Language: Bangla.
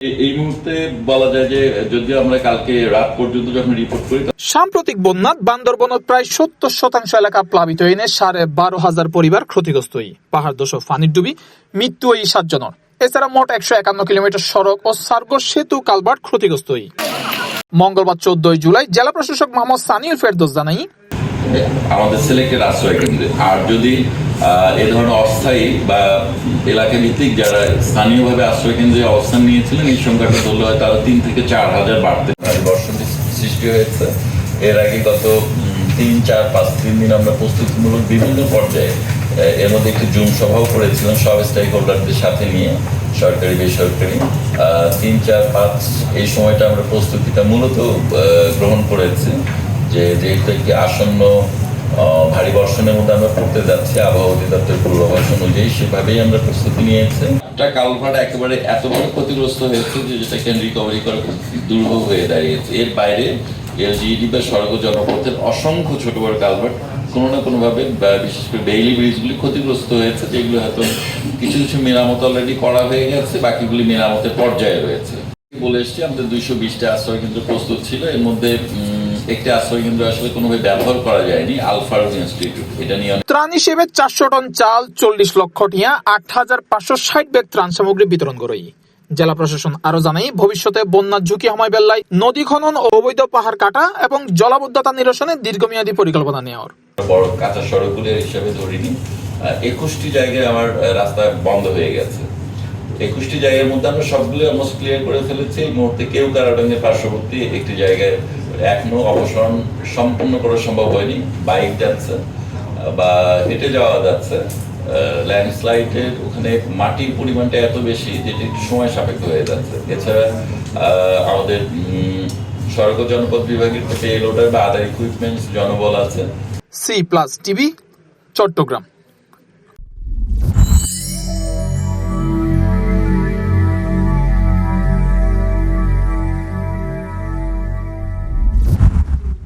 এই মুহূর্তে বলা যায় যে যদি আমরা কালকে রাত পর্যন্ত যখন রিপোর্ট করি, সাম্প্রতিক বন্যাত বান্দরবনত প্রায় 70% এলাকা প্লাবিত হয়ে 12,500 পরিবার ক্ষতিগ্রস্ত। পাহাড় ধস, পানির ডুবি, মৃত্যু 7 জনের। এছাড়া মোট 151 কিলোমিটার সড়ক ও সার্গো সেতু কালভার্ট ক্ষতিগ্রস্ত। মঙ্গলবার 14 জুলাই জেলা প্রশাসক মোহাম্মদ সানিউল ফেরদৌস জানাই, আমাদের সিলেক্টেড আশ্রয় কেন্দ্রে আর যদি এ ধরনের অস্থায়ী বা এলাকা ভিত্তিক যারা স্থানীয়ভাবে আশ্রয় কেন্দ্রে অবস্থান নিয়েছিলেন, এই সংখ্যাটা ধরলে হয় তারা 3 থেকে 4,000 বাড়তে বর্ষণ সৃষ্টি হয়েছে। এর আগে গত 3-4-5 দিন আমরা প্রস্তুতিমূলক বিভিন্ন পর্যায়ে, এর মধ্যে একটি জুম সভাও করেছিলাম সব স্টেক হোল্ডারদের সাথে নিয়ে, সরকারি বেসরকারি। 3-4-5 এই সময়টা আমরা প্রস্তুতিটা মূলত গ্রহণ করেছি যে যেহেতু একটি আসন্ন ভারী বর্ষণের মধ্যে আমরা পড়তে যাচ্ছি, আবহাওয়া অধিদপ্তর পূর্বাভাস অনুযায়ী সেভাবেই আমরা প্রস্তুতি নিয়েছি। একটা কালভার্ট একেবারে এতভাবে ক্ষতিগ্রস্ত হয়েছে যে যেটাকে রিকভারি করা খুব দুর্ভোগ হয়ে দাঁড়িয়েছে। এর বাইরে এলজিইডি বা সড়ক জনপথের অসংখ্য ছোট বড় কালভার্ট কোনো না কোনোভাবে, বিশেষ করে ডেইলি ব্রিজগুলি ক্ষতিগ্রস্ত হয়েছে, যেগুলো হয়তো কিছু কিছু মেরামত অলরেডি করা হয়ে গেছে, বাকিগুলি মেরামতের পর্যায়ে রয়েছে। বলে এসছি আমাদের 220টা আশ্রয় কেন্দ্র প্রস্তুত ছিল। এর মধ্যে একটি আশ্রয় কেন্দ্র আসলে কোনোভাবে ব্যবহার করা যায়নি, আলফারুজ ইনস্টিটিউট। এটা নিয়ে ত্রাণ হিসেবে 400 টন চাল, 40 লক্ষ টিয়া, 8,560 ব্যাগ ত্রাণ সামগ্রী বিতরণ করে। জেলা প্রশাসন আরো জানাই, ভবিষ্যতে বন্যার ঝুঁকি হমায় বেল্লায় নদী খনন ও অবৈধ পাহাড় কাটা এবং জলাবদ্ধতা নিরসনে দীর্ঘমেয়াদী পরিকল্পনা নেওয়ার বড় কাঁচা সড়কগুলির হিসাবে ধরিনি। 21টি জায়গায় আমার রাস্তা বন্ধ হয়ে গেছে। 21টি জায়গার মধ্যে আমরা সবগুলো অলমোস্ট ক্লিয়ার করে ফেলেছি। এই মুহূর্তে কেউ কারাডাঙ্গের পার্শ্ববর্তী একটি জায়গায় এখনো অপসারণ সম্পূর্ণ করা সম্ভব হয়নি। বাইক যাচ্ছে বা হেঁটে যাওয়া যাচ্ছে। ল্যান্ডস্লাইডের ওখানে মাটির পরিমাণটা এত বেশি যেটি একটু সময় সাপেক্ষ হয়ে যাচ্ছে। এছাড়া আমাদের সড়ক ও জনপথ বিভাগের লোডার বা আদার ইকুইপমেন্টস জনবল আছে। C+ TV, Chittagong.